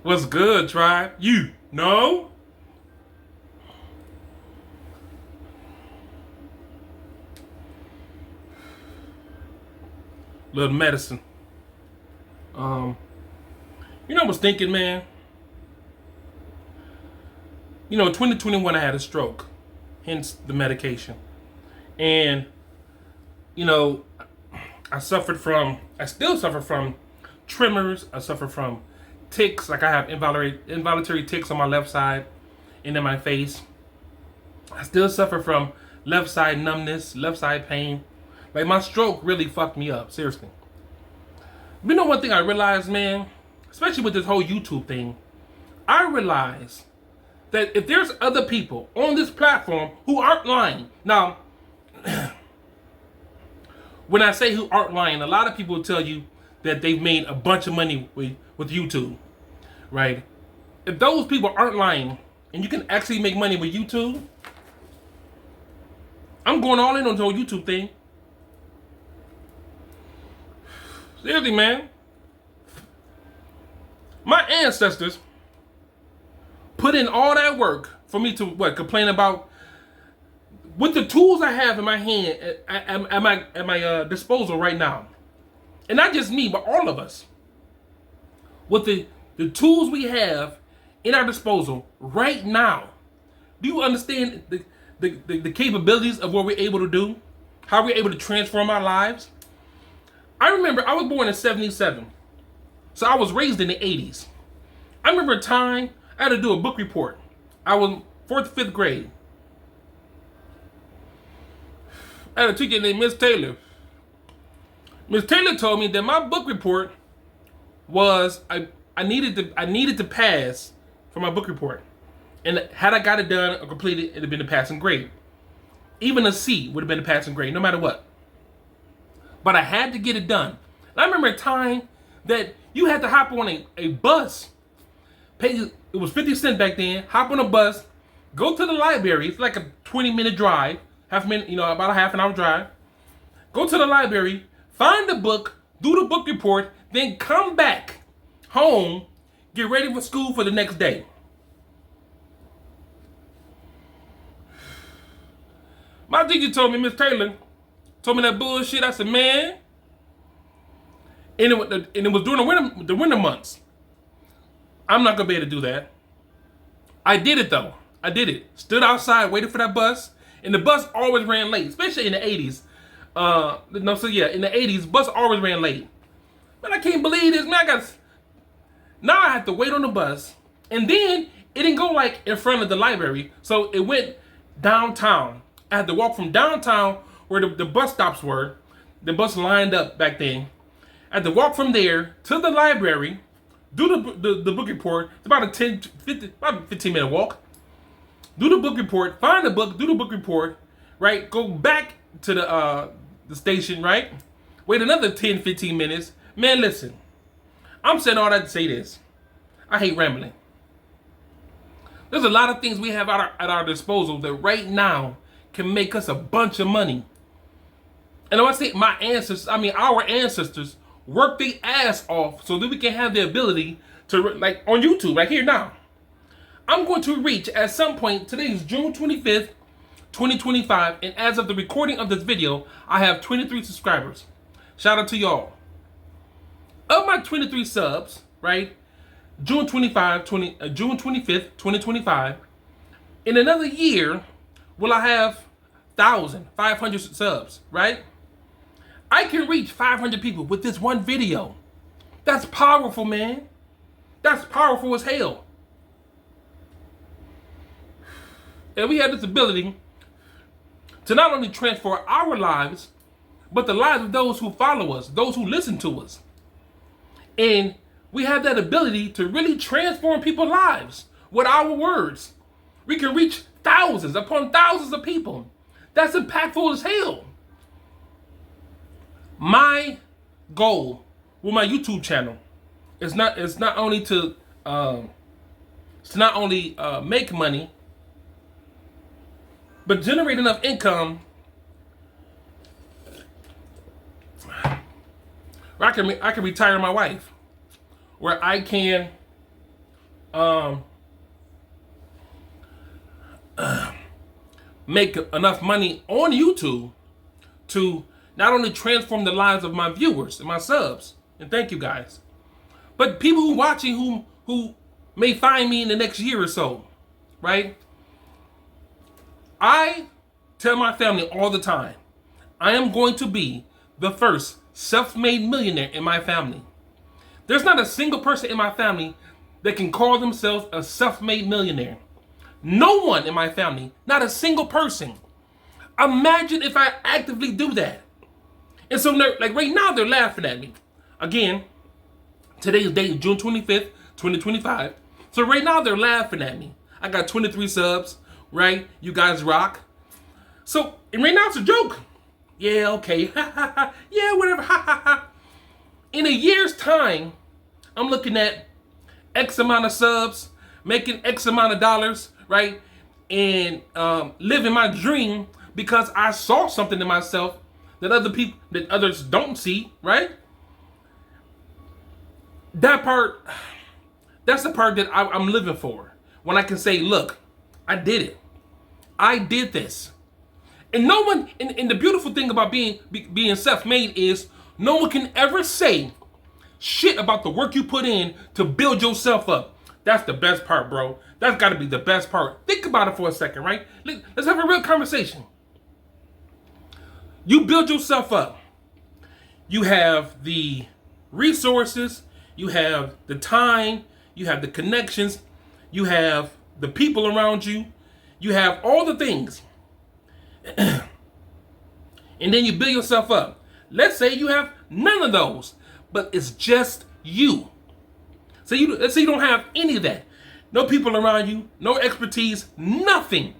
What's good, tribe? You know? Little medicine. Um, I was thinking, man. 2021 I had a stroke, hence the medication. And, you know, I still suffer from tremors. I suffer from ticks, like I have involuntary ticks on my left side and in my face. I still suffer from left side numbness, left side pain. Like my stroke really fucked me up, seriously. You know one thing I realized, man, especially with this whole YouTube thing, I realized that if there's other people on this platform who aren't lying, now, when I say who aren't lying, a lot of people will tell you that they've made a bunch of money with YouTube, right? If those people aren't lying and you can actually make money with YouTube, I'm going all in on the whole YouTube thing. Seriously, man. My ancestors put in all that work for me to complain about with the tools I have in my hand at my disposal right now, and not just me, but all of us, with the tools we have in our disposal right now. Do you understand the capabilities of what we're able to do? How we're able to transform our lives? I remember I was born in '77, so I was raised in the '80s. I remember a time I had to do a book report. I was 4th, 5th grade. I had a teacher named Miss Taylor. Miss Taylor told me that my book report was I needed to pass for my book report, and had I got it done or completed, it'd have been a passing grade. Even a C would have been a passing grade, no matter what. But I had to get it done. And I remember a time that you had to hop on a bus. It was 50 cents back then. Hop on a bus, go to the library. It's like a 20-minute drive, about a half an hour drive. Go to the library, find the book, do the book report, then come back home, get ready for school for the next day. My teacher told me, Miss Taylor, told me that bullshit. I said, man, and it was during the winter months. I'm not gonna be able to do that. I did it though. I did it. Stood outside, waited for that bus, and the bus always ran late, especially in the '80s. In the '80s, bus always ran late. Man, I can't believe this. Man, now I have to wait on the bus, and then it didn't go like in front of the library, so it went downtown. I had to walk from downtown where the bus stops were. The bus lined up back then. I had to walk from there to the library, do the book report. It's about about a 15-minute walk. Do the book report, find the book, do the book report, right? Go back to the station, right? Wait another 10, 15 minutes. Man, listen. I'm saying all that to say this. I hate rambling. There's a lot of things we have at our disposal that right now can make us a bunch of money. And when I say my ancestors, I mean our ancestors worked their ass off so that we can have the ability to, like on YouTube, right here now. I'm going to reach at some point, today is June 25th, 2025, and as of the recording of this video, I have 23 subscribers. Shout out to y'all. Of my 23 subs, right, June 25th, 2025, in another year, will I have 1,500 subs, right? I can reach 500 people with this one video. That's powerful, man. That's powerful as hell. And we have this ability to not only transform our lives, but the lives of those who follow us, those who listen to us. And we have that ability to really transform people's lives with our words. We can reach thousands upon thousands of people. That's impactful as hell. My goal with my YouTube channel is not only to make money, but generate enough income where I can retire my wife, where I can um, make enough money on YouTube to not only transform the lives of my viewers and my subs, and thank you guys, but people who watching who may find me in the next year or so, right? I tell my family all the time, I am going to be the first self-made millionaire in my family. There's not a single person in my family that can call themselves a self-made millionaire. No one in my family, not a single person. Imagine if I actively do that. And so, like right now, they're laughing at me. Again, today's date is June 25th, 2025. So right now, they're laughing at me. I got 23 subs, right? You guys rock. So, and right now, it's a joke. Yeah, okay. Yeah, whatever. In a year's time, I'm looking at X amount of subs, making X amount of dollars, right? And living my dream because I saw something in myself that others don't see, right? That's the part that I'm living for. When I can say, look, I did it. I did this. And no one, and the beautiful thing about being self-made is no one can ever say shit about the work you put in to build yourself up. That's the best part, bro. That's got to be the best part. Think about it for a second, right? Let's have a real conversation. You build yourself up. You have the resources. You have the time. You have the connections. You have the people around you. You have all the things. And then you build yourself up. Let's say you have none of those, but it's just you. Let's say you don't have any of that. No people around you, no expertise, nothing.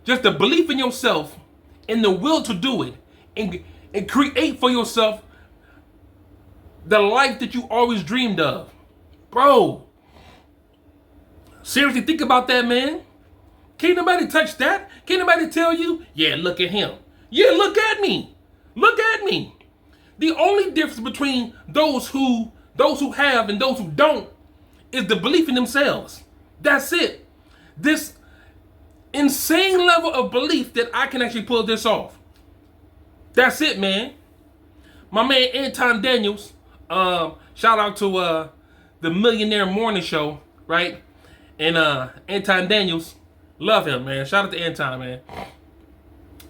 Just the belief in yourself and the will to do it and create for yourself the life that you always dreamed of. Bro, seriously, think about that, man. Can't nobody touch that. Can't nobody tell you, yeah, look at him. Yeah, look at me. Look at me. The only difference between those who have and those who don't is the belief in themselves. That's it. This insane level of belief that I can actually pull this off. That's it, man. My man Anton Daniels, shout out to the Millionaire Morning Show, right? And Anton Daniels, love him, man. Shout out to Anton, man.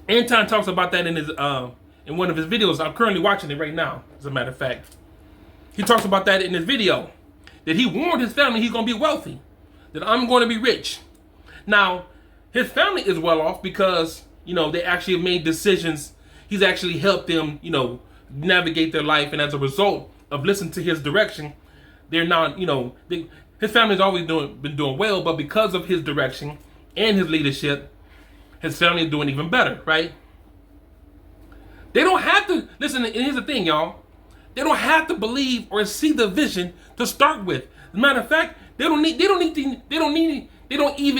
Anton talks about that in his in one of his videos. I'm currently watching it right now, as a matter of fact. He talks about that in his video, that he warned his family he's going to be wealthy, that I'm going to be rich. Now, his family is well off because, they actually have made decisions. He's actually helped them, navigate their life. And as a result of listening to his direction, they're not, his family's always been doing well, but because of his direction and his leadership, his family is doing even better, right? They don't have to, listen, and here's the thing, y'all. They don't have to believe or see the vision to start with. As a matter of fact, they don't even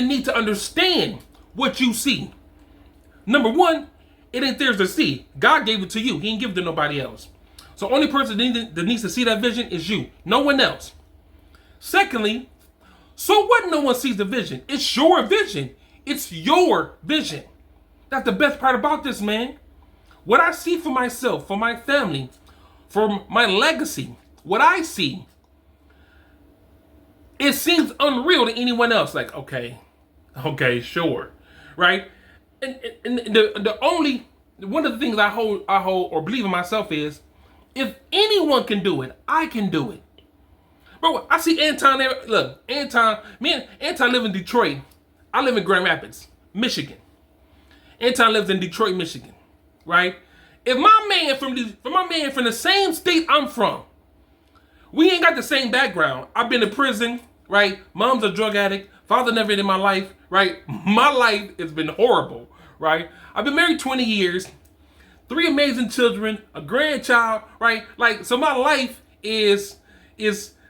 need to understand what you see. Number one, it ain't theirs to see. God gave it to you. He ain't give it to nobody else. So only person that needs to see that vision is you. No one else. Secondly, so what no one sees the vision? It's your vision. It's your vision. That's the best part about this, man. What I see for myself, for my family, for my legacy, what I see, it seems unreal to anyone else. Like, okay, sure, right? And the only one of the things I hold or believe in myself is, if anyone can do it, I can do it. Bro, I see Anton there. Look, Anton live in Detroit. I live in Grand Rapids, Michigan. Anton lives in Detroit, Michigan, right? If my man from the same state I'm from, we ain't got the same background. I've been to prison, right? Mom's a drug addict. Father never in my life, right? My life has been horrible, right? I've been married 20 years, 3 amazing children, a grandchild, right? Like, so my life is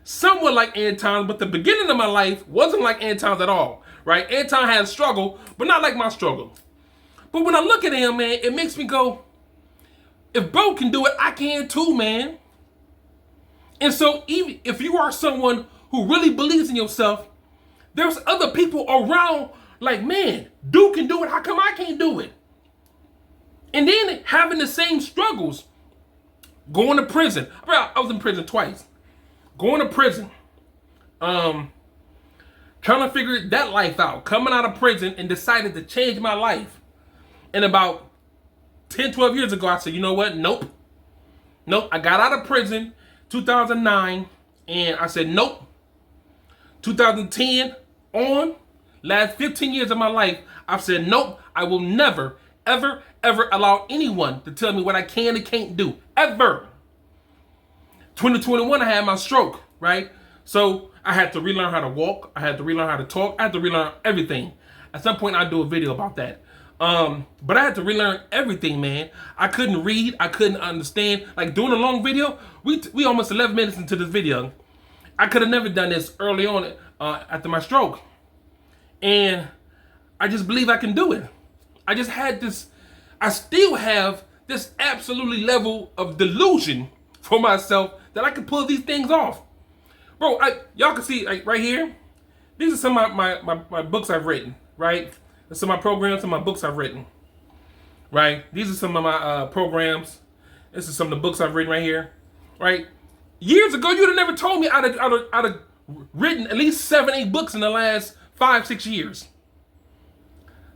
somewhat like Anton's, but the beginning of my life wasn't like Anton's at all, right? Anton had a struggle, but not like my struggle. But when I look at him, man, it makes me go, if bro can do it, I can too, man. And so even if you are someone who really believes in yourself, there's other people around like, man, dude can do it. How come I can't do it? And then having the same struggles. Going to prison. I was in prison twice. Going to prison. Trying to figure that life out. Coming out of prison and decided to change my life. And about 10, 12 years ago, I said, you know what? Nope. I got out of prison 2009. And I said, nope. 2010 on, last 15 years of my life, I've said, nope, I will never, ever, ever allow anyone to tell me what I can and can't do. Ever. 2021, I had my stroke, right? So I had to relearn how to walk. I had to relearn how to talk. I had to relearn everything. At some point, I'll do a video about that. But I had to relearn everything, man. I couldn't read. I couldn't understand. Like doing a long video, we almost 11 minutes into this video. I could have never done this early on after my stroke. And I just believe I can do it. I just had this, I still have this absolutely level of delusion for myself that I can pull these things off. Bro, y'all can see like right here, these are some of my books I've written, right? Some of my programs, some of my books I've written, right? These are some of my programs. This is some of the books I've written right here, right? Years ago, you'd have never told me I'd have written at least 7, 8 books in the last 5, 6 years.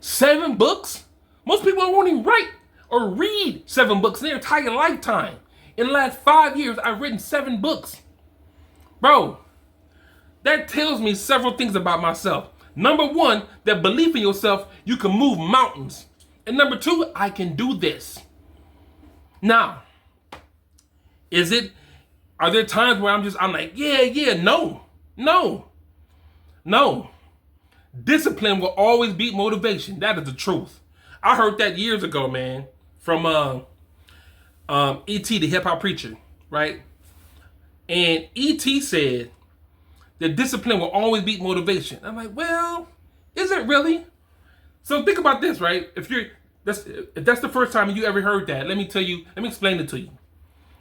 7 books? Most people won't even write or read 7 books in their entire lifetime. In the last 5 years, I've written 7 books. Bro, that tells me several things about myself. Number 1, that belief in yourself, you can move mountains. And number 2, I can do this. Now, are there times where I'm like, yeah, no. Discipline will always beat motivation. That is the truth. I heard that years ago, man, from E.T., the hip hop preacher, right? And E.T. said that discipline will always beat motivation. I'm like, well, is it really? So think about this, right? If that's the first time you ever heard that, let me explain it to you.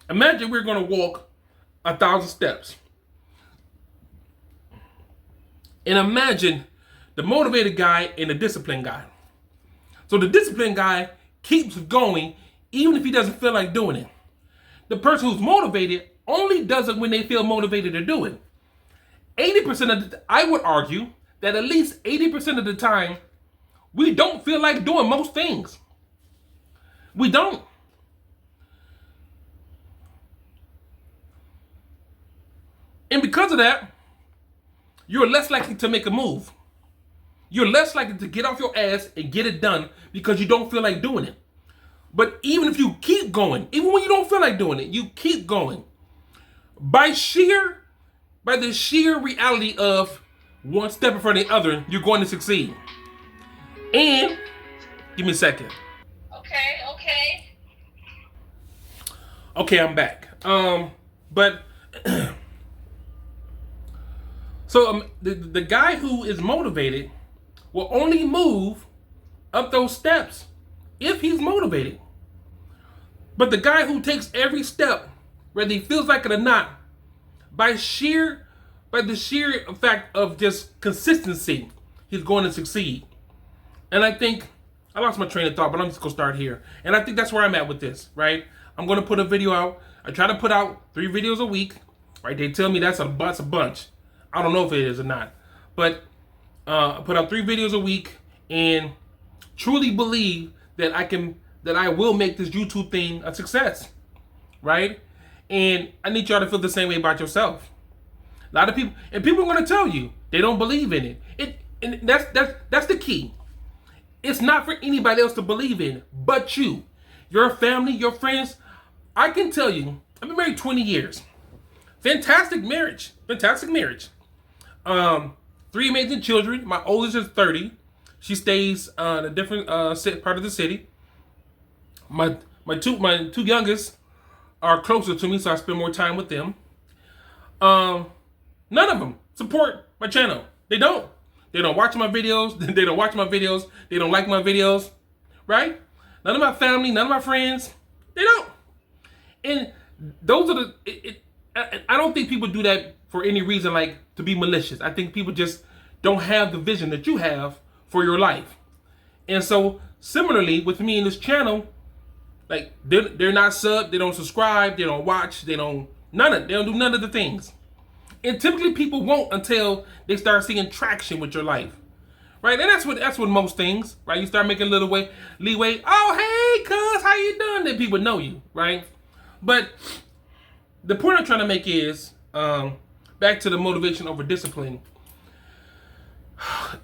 Imagine we're gonna walk 1,000 steps. And imagine the motivated guy and the disciplined guy. So the disciplined guy keeps going even if he doesn't feel like doing it. The person who's motivated only does it when they feel motivated to do it. 80% I would argue that at least 80% of the time, we don't feel like doing most things. We don't. And because of that, you're less likely to make a move. You're less likely to get off your ass and get it done because you don't feel like doing it. But even if you keep going, even when you don't feel like doing it, you keep going. By the sheer reality of one step in front of the other, you're going to succeed. And, give me a second. Okay, I'm back. So the guy who is motivated will only move up those steps if he's motivated. But the guy who takes every step, whether he feels like it or not, by the sheer fact of just consistency, he's going to succeed. And I think, I lost my train of thought, but I'm just going to start here. And I think that's where I'm at with this, right? I'm going to put a video out. I try to put out 3 videos a week, right? They tell me that's a bunch. I don't know if it is or not. But I put out 3 videos a week and truly believe that I will make this YouTube thing a success, right? And I need y'all to feel the same way about yourself. A lot of people are going to tell you they don't believe in it. And that's the key. It's not for anybody else to believe in but you, your family, your friends. I can tell you, I've been married 20 years. Fantastic marriage. 3 amazing children. My oldest is 30. She stays in a different part of the city. My two youngest are closer to me, so I spend more time with them. None of them support my channel. They don't. They don't watch my videos. They don't watch my videos. They don't like my videos. Right? None of my family, none of my friends. They don't. And those are I don't think people do that for any reason like to be malicious. I think people just don't have the vision that you have for your life. And so similarly with me in this channel, like they're not subbed, they don't subscribe, they don't watch, they don't do none of the things. And typically people won't until they start seeing traction with your life. Right? And that's what most things, right? You start making a little leeway. Oh, hey, cuz, how you doing? Then people know you, right? But the point I'm trying to make is, back to the motivation over discipline.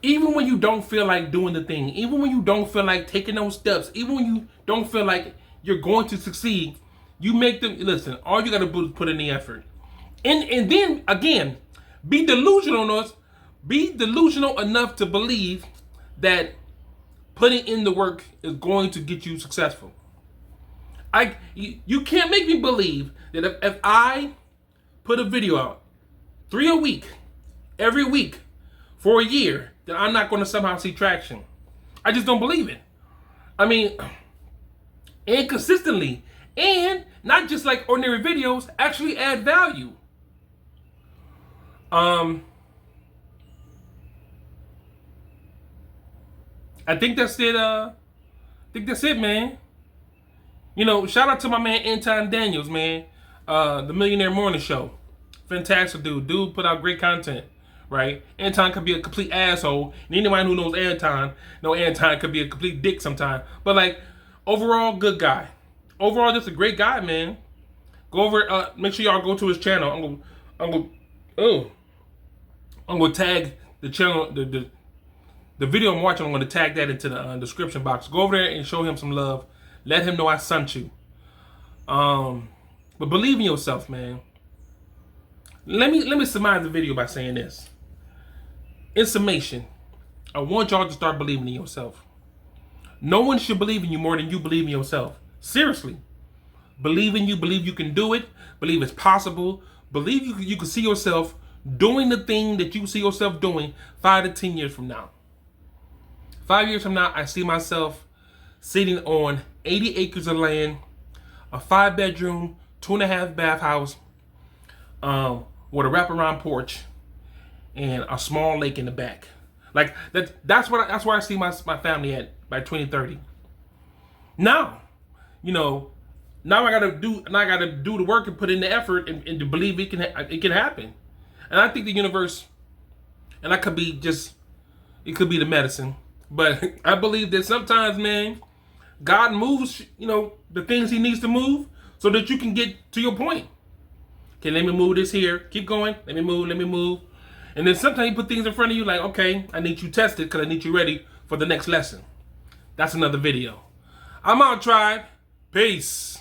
Even when you don't feel like doing the thing, even when you don't feel like taking those steps, even when you don't feel like you're going to succeed, you make them, listen, all you got to do is put in the effort. And then, again, be delusional enough to believe that putting in the work is going to get you successful. You can't make me believe that if I put a video out 3 a week, every week, for a year, that I'm not going to somehow see traction. I just don't believe it. I mean, and consistently, and not just like ordinary videos, actually add value. I think that's it. Man. You know, shout out to my man Anton Daniels, man. The Millionaire Morning Show. Fantastic dude. Dude put out great content, right? Anton could be a complete asshole. And anyone who knows Anton could be a complete dick sometime. But like, overall, good guy. Overall, just a great guy, man. Go over, make sure y'all go to his channel. I'm gonna tag the channel, the video I'm watching. I'm gonna tag that into the description box. Go over there and show him some love. Let him know I sent you. But believe in yourself, man. Let me summarize the video by saying this. In summation, I want y'all to start believing in yourself. No one should believe in you more than you believe in yourself. Seriously. Believe in you, believe you can do it, believe it's possible, believe you can see yourself doing the thing that you see yourself doing 5 to 10 years from now. 5 years from now, I see myself sitting on 80 acres of land, a 5-bedroom, 2.5 bath house, with a wraparound porch, and a small lake in the back. Like that's where I see my family at by 2030. Now, you know, now I gotta do the work and put in the effort and to believe it can happen. And I think the universe, and it could be the medicine, but I believe that sometimes, man, God moves, you know, the things he needs to move so that you can get to your point. Okay, let me move this here. Keep going. Let me move. And then sometimes he put things in front of you like, okay, I need you tested because I need you ready for the next lesson. That's another video. I'm out, tribe. Peace.